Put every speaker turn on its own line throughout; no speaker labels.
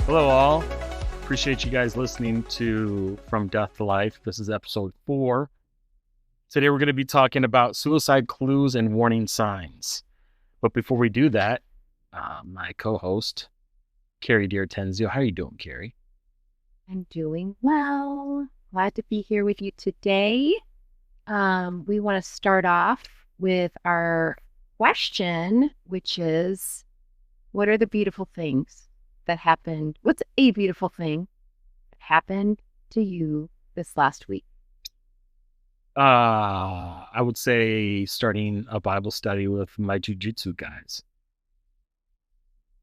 Hello, all. Appreciate you guys listening to From Death to Life. This is episode 4. Today, we're going to be talking about suicide clues and warning signs. But before we do that, my co-host, Carrie Deartenzio. How are you doing, Carrie?
I'm doing well. Glad to be here with you today. We want to start off with our question, which is, what are the beautiful things that happened? What's a beautiful thing that happened to you this last week?
I would say starting a Bible study with my jiu-jitsu guys.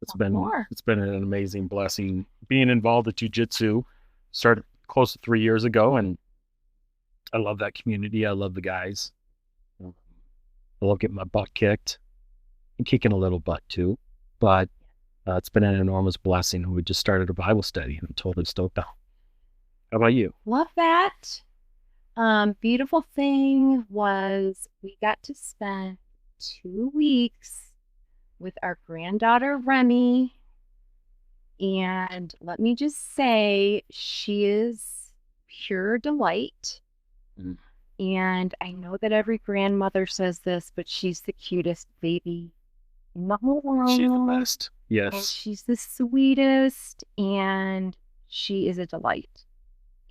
Tell me more.
It's been an amazing blessing being involved with jiu-jitsu. Started close to 3 years ago, and I love that community. I love the guys. I love getting my butt kicked and kicking a little butt too. But it's been an enormous blessing. We just started a Bible study, and I'm totally stoked now. How about you?
Love that. Beautiful thing was we got to spend 2 weeks with our granddaughter, Remy. And let me just say, she is pure delight.
Mm.
And I know that every grandmother says this, but she's the cutest baby in the whole world.
She's the best.
And
Yes.
she's the sweetest, and she is a delight.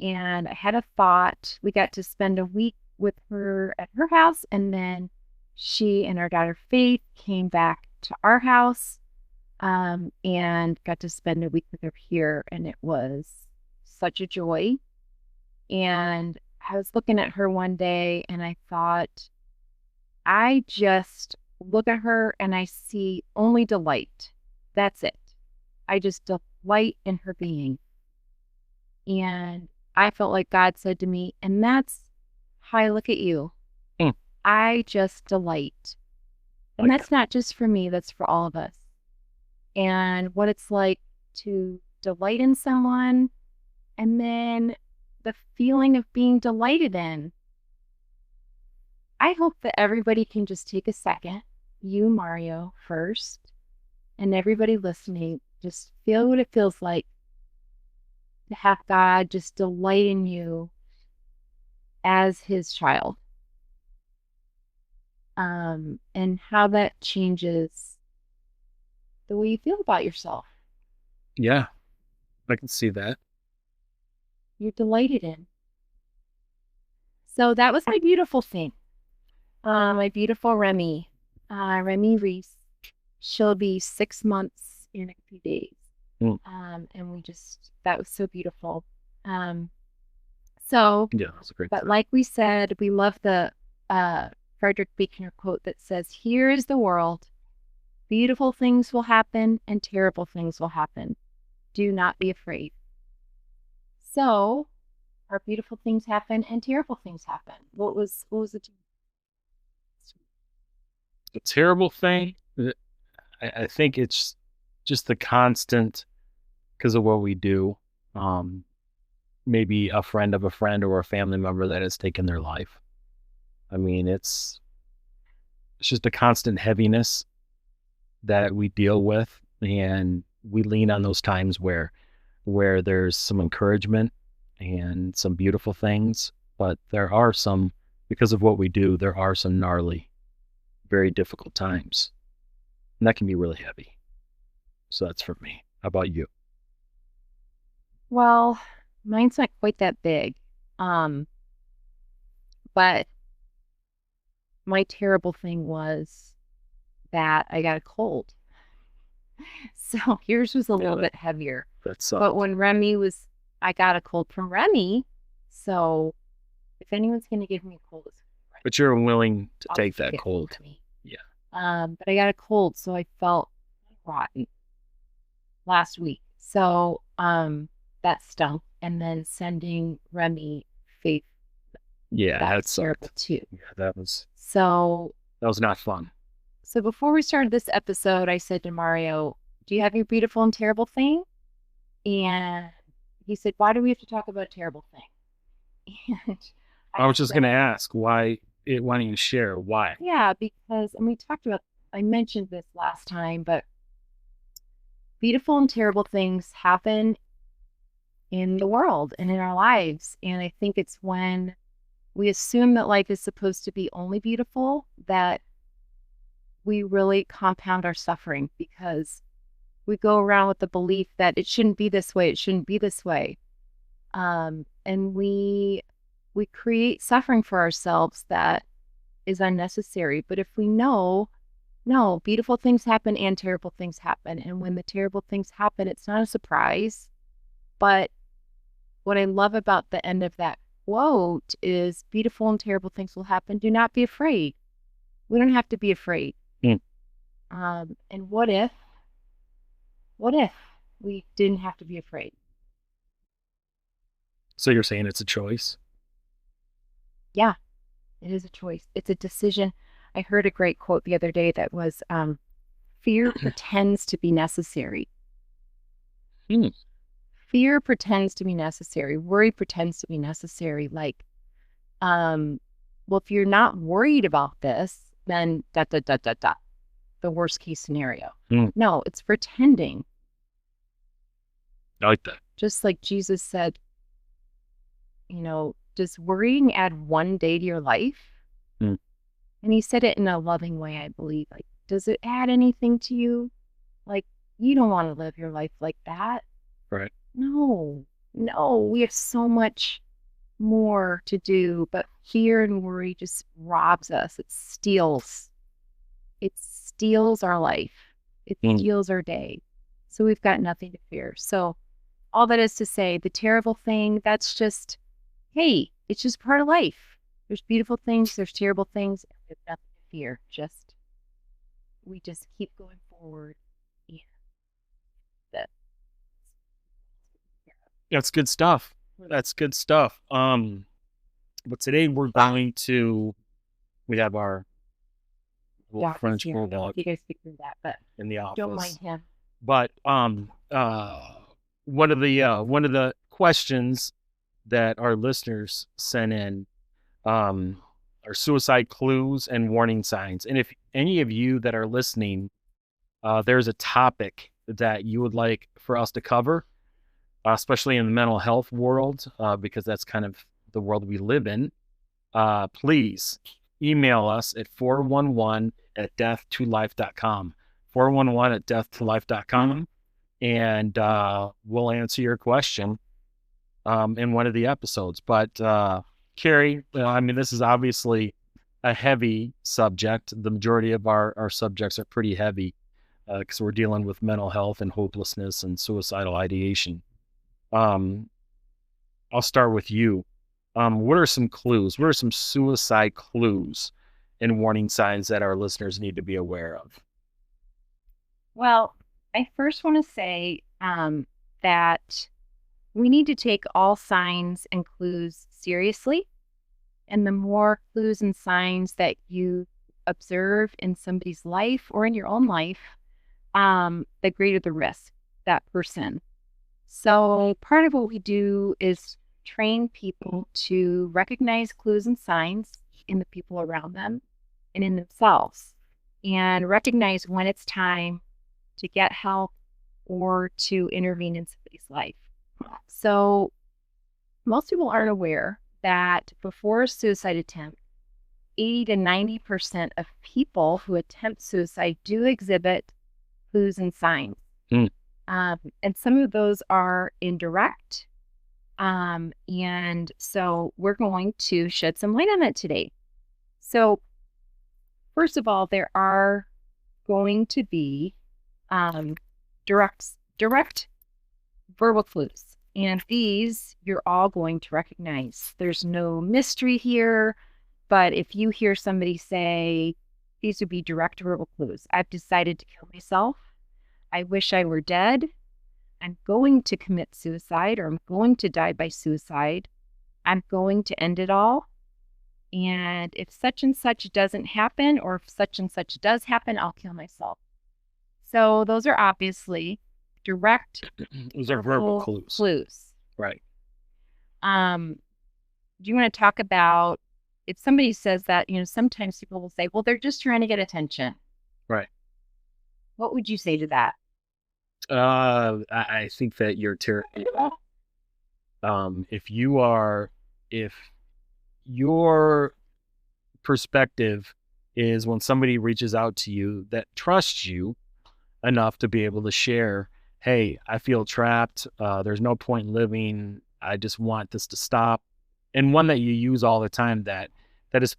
And I had a thought. We got to spend a week with her at her house, and then she and our daughter Faith came back to our house and got to spend a week with her here, and it was such a joy. And I was looking at her one day, and I thought, I just look at her and I see only delight. That's it. I just delight in her being. And I felt like God said to me, and that's how I look at you.
Mm.
I just delight. And
Like
that's not just for me, that's for all of us. And what it's like to delight in someone, and then the feeling of being delighted in. I hope that everybody can just take a second, you, Mario, first, and everybody listening, just feel what it feels like to have God just delight in you as his child. And how that changes the way you feel about yourself.
Yeah, I can see that.
You're delighted in. So that was my beautiful thing. My beautiful Remy, Remy Reese. She'll be 6 months in a few days.
Mm.
And that was so beautiful. So,
Yeah, that's a great
but
thing.
like we said, we love the Frederick Buechner quote that says, "Here is the world. Beautiful things will happen and terrible things will happen. Do not be afraid." So, our beautiful things happen and terrible things happen. What was the
The terrible thing, I think it's just the constant, because of what we do, maybe a friend of a friend or a family member that has taken their life. I mean, it's just a constant heaviness that we deal with, and we lean on those times where there's some encouragement and some beautiful things, but there are some, because of what we do, there are some gnarly, very difficult times, and that can be really heavy. So that's for me. How about you?
Well, mine's not quite that big. But my terrible thing was that I got a cold. So yours was a little bit heavier.
That's
But when I got a cold from Remy. So if anyone's going to give me a cold, it's Remy.
but you're willing to
I'll
take
take
that
it
cold.
from Remy.
Yeah.
But I got a cold, so I felt rotten last week. So that stunk. And then sending Remy Faith,
Yeah,
that's
that
terrible
sucked.
too.
Yeah, that was
So
not fun.
before we started this episode, I said to Mario, "Do you have your beautiful and terrible thing?" And he said, "Why do we have to talk about a terrible thing?" And
I was just
said,
going to ask why don't you share why?
yeah, because, and I mentioned this last time, but beautiful and terrible things happen in the world and in our lives. And I think it's when we assume that life is supposed to be only beautiful that we really compound our suffering, because we go around with the belief that it shouldn't be this way, it shouldn't be this way. And we create suffering for ourselves that is unnecessary. But if we know, no, beautiful things happen and terrible things happen. And when the terrible things happen, it's not a surprise. But what I love about the end of that quote is beautiful and terrible things will happen. Do not be afraid. We don't have to be afraid.
Mm.
And what if we didn't have to be afraid?
So you're saying it's a choice?
Yeah, it is a choice. It's a decision. I heard a great quote the other day that was, fear pretends to be necessary.
Hmm.
Fear pretends to be necessary. Worry pretends to be necessary. Like, well, if you're not worried about this, then dot, dot, dot, dot, dot, the worst case scenario.
Hmm.
No, it's pretending.
I like that.
Just like Jesus said, does worrying add one day to your life?
Hmm.
And he said it in a loving way, I believe. Like, does it add anything to you? Like, you don't want to live your life like that.
Right.
No, we have so much more to do, but fear and worry just robs us. It steals our life. It steals our day. So we've got nothing to fear. So all that is to say, the terrible thing, that's just, hey, it's just part of life. There's beautiful things, there's terrible things, and there's nothing to fear. We just keep going forward. And that.
That's good stuff. That's good stuff. But today we have our little
Doc is
French
here.
bulldog
You guys figure that, but
in the
don't mind
office.
him.
But one of the questions that our listeners sent in are suicide clues and warning signs. And if any of you that are listening, there's a topic that you would like for us to cover, especially in the mental health world, because that's kind of the world we live in, please email us at 411@death2life.com. 411@death2life.com, and we'll answer your question in one of the episodes. But Carrie, I mean, this is obviously a heavy subject. The majority of our subjects are pretty heavy because we're dealing with mental health and hopelessness and suicidal ideation. I'll start with you. What are some clues? What are some suicide clues and warning signs that our listeners need to be aware of?
Well, I first want to say that we need to take all signs and clues seriously. And the more clues and signs that you observe in somebody's life or in your own life, the greater the risk that person. So part of what we do is train people to recognize clues and signs in the people around them and in themselves, and recognize when it's time to get help or to intervene in somebody's life. So most people aren't aware that before a suicide attempt, 80 to 90% of people who attempt suicide do exhibit clues and signs. And some of those are indirect. And so we're going to shed some light on that today. So first of all, there are going to be direct verbal clues. And these you're all going to recognize. There's no mystery here, but if you hear somebody say, these would be direct verbal clues. I've decided to kill myself. I wish I were dead. I'm going to commit suicide, or I'm going to die by suicide. I'm going to end it all. And if such and such doesn't happen, or if such and such does happen, I'll kill myself. So those are obviously direct.
Those are verbal clues. Right.
Do you want to talk about, if somebody says that, sometimes people will say, well, they're just trying to get attention.
Right.
What would you say to that?
I think that if you are, if your perspective is when somebody reaches out to you that trusts you enough to be able to share, hey, I feel trapped. There's no point in living. I just want this to stop. And one that you use all the time that is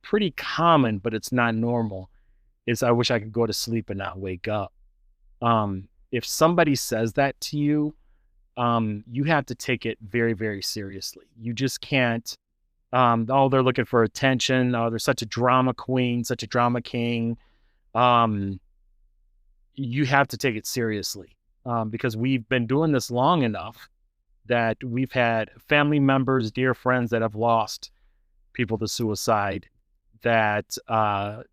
pretty common, but it's not normal is I wish I could go to sleep and not wake up. If somebody says that to you, you have to take it very, very seriously. You just can't, oh, they're looking for attention. Oh, they're such a drama queen, such a drama king. Um, you have to take it seriously, because we've been doing this long enough that we've had family members, dear friends that have lost people to suicide, that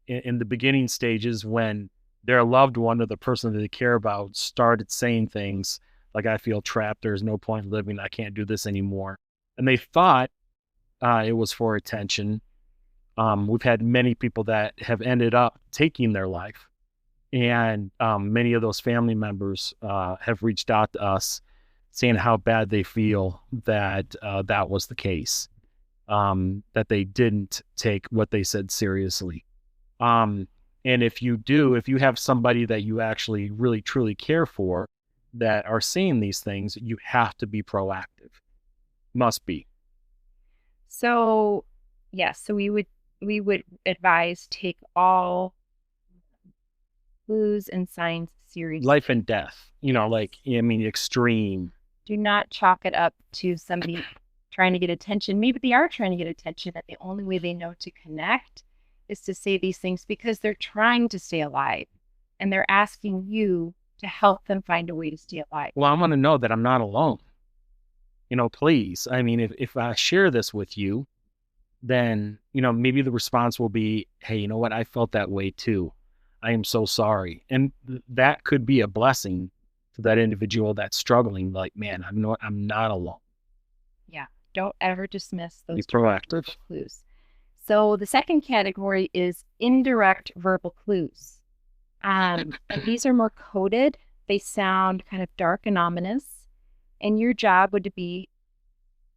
in the beginning stages when their loved one or the person that they care about started saying things like, I feel trapped, there's no point in living, I can't do this anymore. And they thought it was for attention. We've had many people that have ended up taking their life. And many of those family members have reached out to us saying how bad they feel that that was the case, that they didn't take what they said seriously. Um, and if you do, if you have somebody that you actually really truly care for that are seeing these things, you have to be proactive. Must be.
So, yes, so we would advise take all clues and signs
Life
seriously.
and death, like, I mean, extreme.
Do not chalk it up to somebody trying to get attention. Maybe they are trying to get attention, and the only way they know to connect is to say these things because they're trying to stay alive and they're asking you to help them find a way to stay alive.
Well, I want to know that I'm not alone. Please. I mean, if I share this with you, then, maybe the response will be, hey, you know what? I felt that way too. I am so sorry. And that could be a blessing to that individual that's struggling. Like, man, I'm not alone.
Yeah. Don't ever dismiss
Be
those direct verbal
proactive.
clues. So the second category is indirect verbal clues. These are more coded. They sound kind of dark and ominous. And your job would be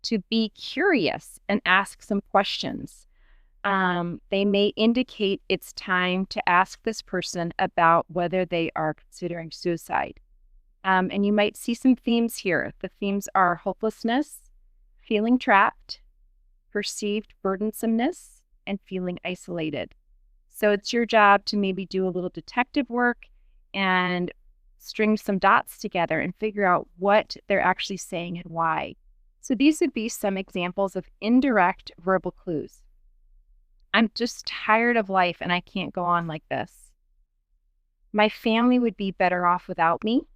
to be curious and ask some questions. They may indicate it's time to ask this person about whether they are considering suicide. And you might see some themes here. The themes are hopelessness, feeling trapped, perceived burdensomeness, and feeling isolated. So it's your job to maybe do a little detective work and string some dots together and figure out what they're actually saying and why. So these would be some examples of indirect verbal clues. I'm just tired of life and I can't go on like this. My family would be better off without me.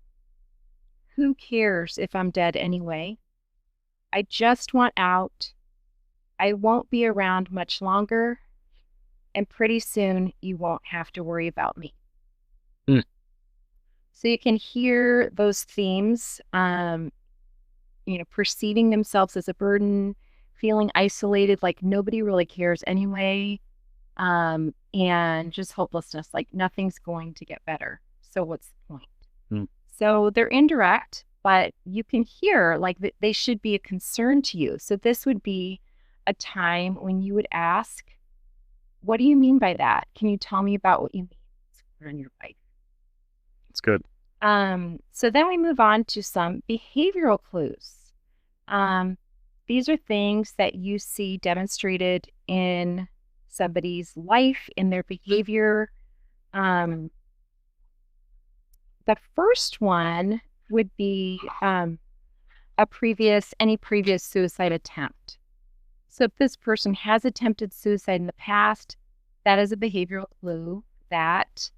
Who cares if I'm dead anyway? I just want out. I won't be around much longer. And pretty soon you won't have to worry about me.
Mm.
So you can hear those themes, perceiving themselves as a burden, feeling isolated, like nobody really cares anyway, and just hopelessness, like nothing's going to get better. So what's the point?
Mm.
So they're indirect, but you can hear like they should be a concern to you. So this would be a time when you would ask, what do you mean by that? Can you tell me about what you mean in your life?
It's good.
So then we move on to some behavioral clues. These are things that you see demonstrated in somebody's life, in their behavior. The first one would be any previous suicide attempt. So if this person has attempted suicide in the past, that is a behavioral clue that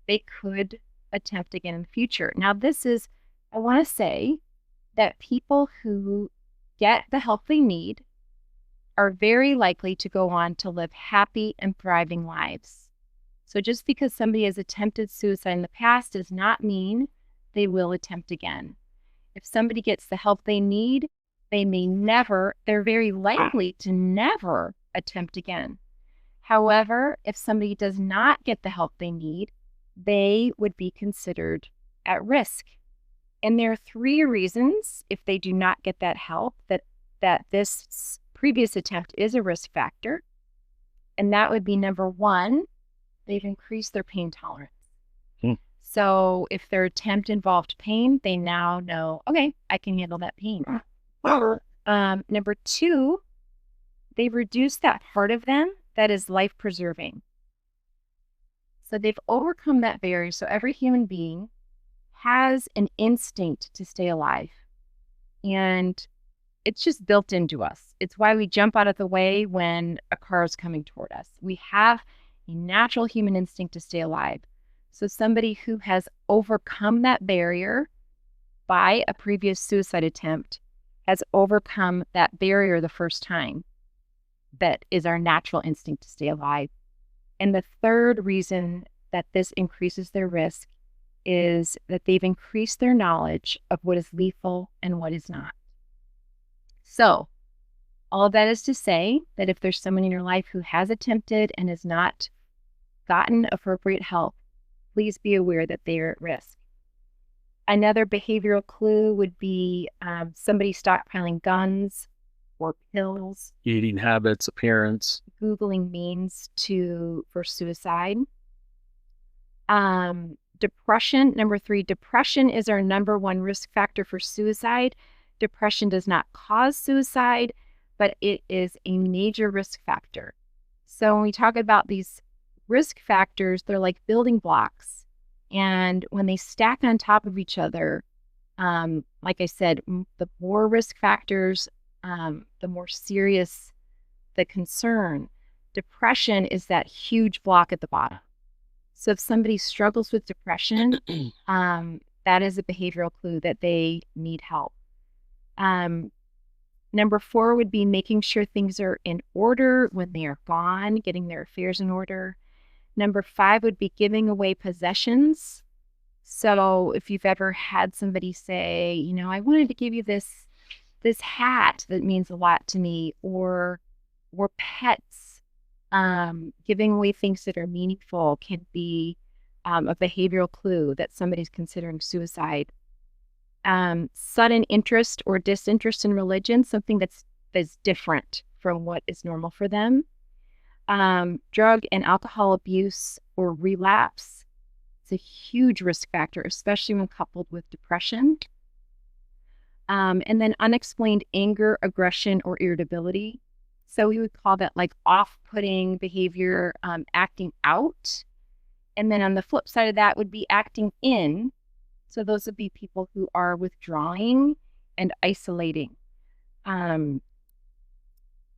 they could attempt again in the future. Now, I want to say that people who get the help they need are very likely to go on to live happy and thriving lives. So just because somebody has attempted suicide in the past does not mean they will attempt again. If somebody gets the help they need, they're very likely to never attempt again. However, if somebody does not get the help they need, they would be considered at risk. And there are 3 reasons, if they do not get that help, that this previous attempt is a risk factor. And that would be number 1, they've increased their pain tolerance. So if their attempt involved pain, they now know, okay, I can handle that pain. Number 2, they've reduced that part of them that is life preserving. So they've overcome that barrier. So every human being has an instinct to stay alive. And it's just built into us. It's why we jump out of the way when a car is coming toward us. We have a natural human instinct to stay alive. So somebody who has overcome that barrier by a previous suicide attempt has overcome that barrier the first time. That is our natural instinct to stay alive. And the third reason that this increases their risk is that they've increased their knowledge of what is lethal and what is not. So all of that is to say that if there's someone in your life who has attempted and has not gotten appropriate help, please be aware that they are at risk. Another behavioral clue would be somebody stockpiling guns or pills,
Eating habits, appearance,
Googling means for suicide. Depression, number 3, depression is our number 1 risk factor for suicide. Depression does not cause suicide, but it is a major risk factor. So when we talk about these risk factors, they're like building blocks. And when they stack on top of each other, like I said, the more risk factors, the more serious the concern. Depression is that huge block at the bottom. So if somebody struggles with depression, that is a behavioral clue that they need help. Number 4 would be making sure things are in order when they are gone, getting their affairs in order. Number 5 would be giving away possessions. So if you've ever had somebody say, I wanted to give you this hat that means a lot to me, or pets, giving away things that are meaningful can be a behavioral clue that somebody's considering suicide. Sudden interest or disinterest in religion, something that's different from what is normal for them. Drug and alcohol abuse or relapse. It's a huge risk factor, especially when coupled with depression. And then unexplained anger, aggression, or irritability. So we would call that like off-putting behavior, acting out. And then on the flip side of that would be acting in. So those would be people who are withdrawing and isolating.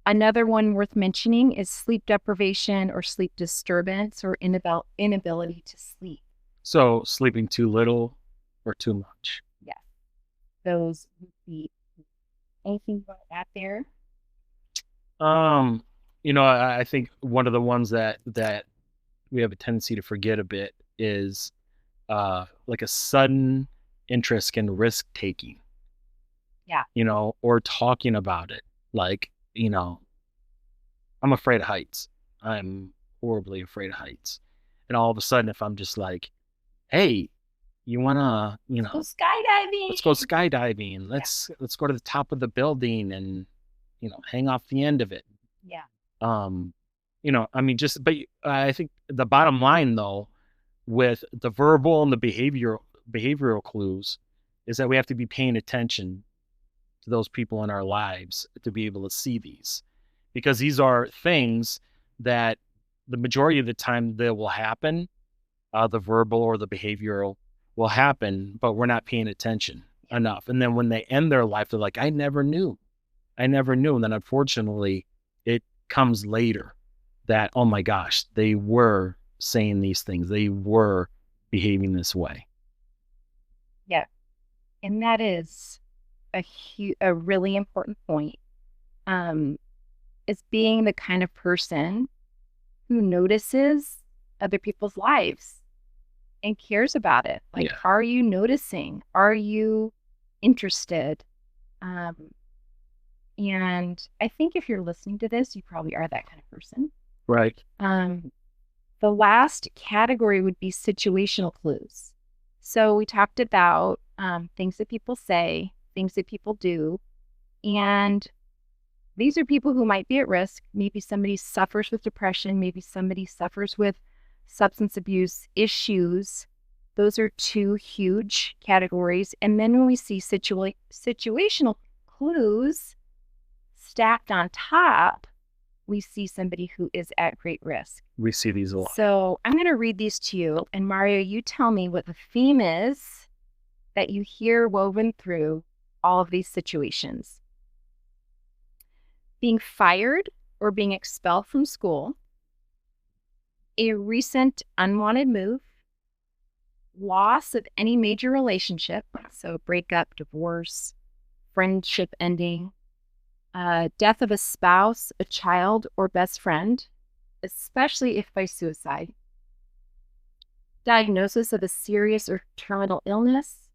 Another one worth mentioning is sleep deprivation or sleep disturbance or inability to sleep.
So sleeping too little or too much.
Yeah. Those would be anything about that there.
I think one of the ones that we have a tendency to forget a bit is like a sudden interest in risk taking.
Yeah.
Or talking about it. Like, I'm afraid of heights. I'm horribly afraid of heights. And all of a sudden, if I'm just like, hey, you wanna,
Let's go skydiving.
Let's go skydiving. Let's go to the top of the building and, hang off the end of it.
Yeah.
But I think the bottom line though, with the verbal and the behavioral clues, is that we have to be paying attention to those people in our lives to be able to see these, because these are things that the majority of the time they will happen. The verbal or the behavioral will happen, but we're not paying attention enough. And then when they end their life, they're like, I never knew. And then unfortunately it comes later that, oh my gosh, they were saying these things. They were behaving this way.
Yeah. And that is a really important point. Is being the kind of person who notices other people's lives and cares about it. Like, Are you noticing? Are you interested? And I think if you're listening to this, you probably are that kind of person.
Right.
The last category would be situational clues. So we talked about things that people say, things that people do. And these are people who might be at risk. Maybe somebody suffers with depression. Maybe somebody suffers with substance abuse issues. Those are two huge categories. And then when we see situational clues stacked on top, we see somebody who is at great risk.
We see these a lot.
So I'm going to read these to you. And Mario, you tell me what the theme is that you hear woven through all of these situations. Being fired or being expelled from school, a recent unwanted move, loss of any major relationship, so breakup, divorce, friendship ending, death of a spouse, a child, or best friend, especially if by suicide, diagnosis of a serious or terminal illness,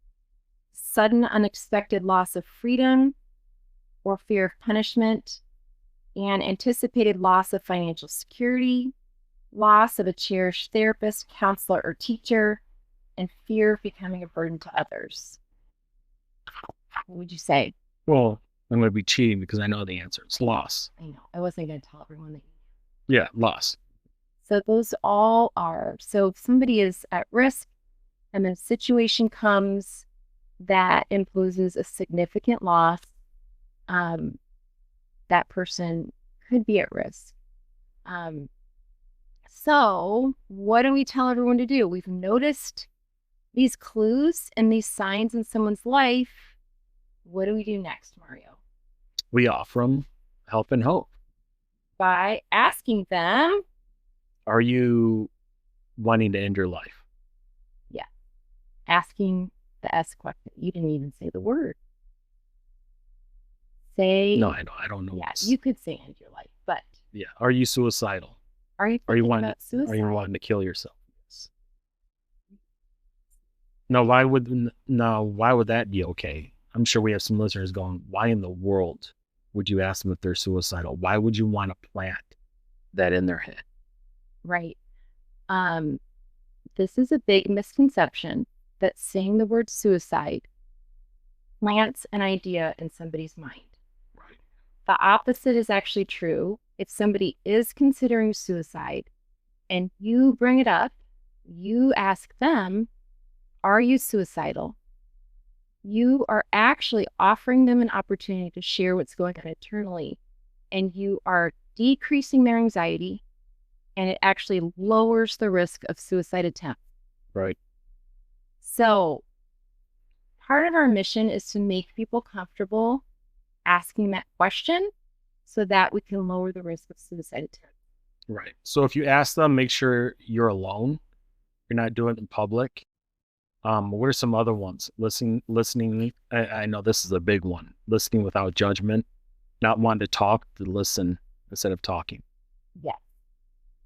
sudden unexpected loss of freedom or fear of punishment, and anticipated loss of financial security, loss of a cherished therapist, counselor, or teacher, and fear of becoming a burden to others. What would you say?
Well, I'm going to be cheating because I know the answer. It's loss.
I know. I wasn't going to tell everyone that.
Yeah, loss.
So those all are. So if somebody is at risk and then a situation comes that imposes a significant loss, that person could be at risk. So what do we tell everyone to do? We've noticed these clues and these signs in someone's life. What do we do next, Mario?
We offer them help and hope.
By asking them,
are you wanting to end your life?
Yeah. Asking the S question. You didn't even say the word. Say.
No, I don't know.
Yeah, you could say end your life, but.
Yeah. Are you suicidal?
Are you about suicide?
Are you wanting to kill yourself? Yes. No, why would that be okay? I'm sure we have some listeners going, why in the world would you ask them if they're suicidal? Why would you want to plant that in their head?
Right. This is a big misconception that saying the word suicide plants an idea in somebody's mind.
Right.
The opposite is actually true. If somebody is considering suicide and you bring it up, you ask them, are you suicidal? You are actually offering them an opportunity to share what's going on internally, and you are decreasing their anxiety, and it actually lowers the risk of suicide attempt.
Right.
So part of our mission is to make people comfortable asking that question so that we can lower the risk of suicide attempt.
Right. So if you ask them, make sure you're alone. You're not doing it in public. What are some other ones? Listening. I know this is a big one. Listening without judgment, not wanting to talk, to listen instead of talking.
Yeah.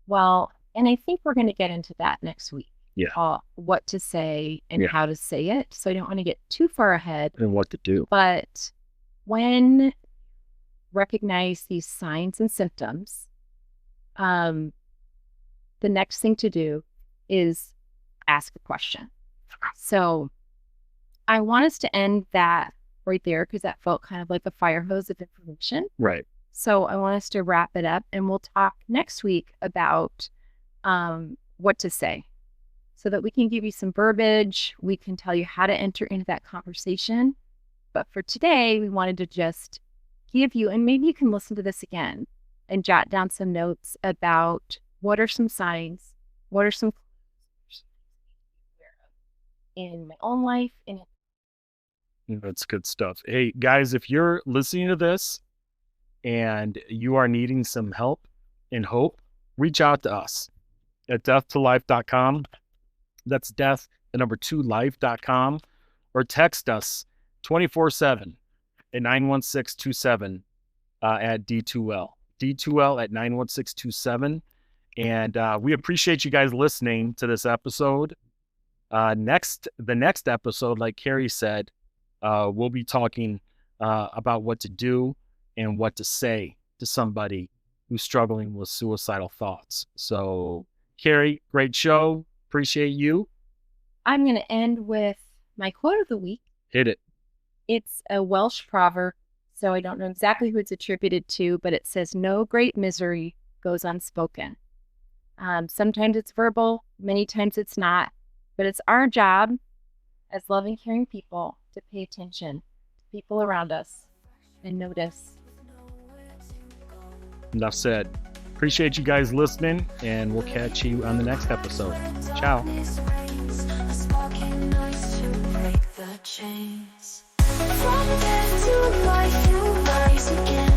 Well, and I think we're going to get into that next week.
Yeah.
What to say and how to say it. So I don't want to get too far ahead.
And what to do.
But when recognize these signs and symptoms, the next thing to do is ask a question. So I want us to end that right there because that felt kind of like a fire hose of information.
Right.
So I want us to wrap it up, and we'll talk next week about what to say so that we can give you some verbiage. We can tell you how to enter into that conversation. But for today, we wanted to just give you, and maybe you can listen to this again and jot down some notes about what are some signs, what are some in my own life. And
that's good stuff. Hey guys, if you're listening to this and you are needing some help and hope, reach out to us at death2life.com. That's death, the number 2life.com, or text us 24/7 at 91627 at D2L. D2L at 91627. And we appreciate you guys listening to this episode. The next episode, like Carrie said, we'll be talking about what to do and what to say to somebody who's struggling with suicidal thoughts. So, Carrie, great show. Appreciate you.
I'm going to end with my quote of the week.
Hit it.
It's a Welsh proverb, so I don't know exactly who it's attributed to, but it says, "No great misery goes unspoken." Sometimes it's verbal, many times it's not, but it's our job as loving, caring people to pay attention to people around us and notice.
Enough said. Appreciate you guys listening, and we'll catch you on the next episode. Ciao.
From death to life, you rise again.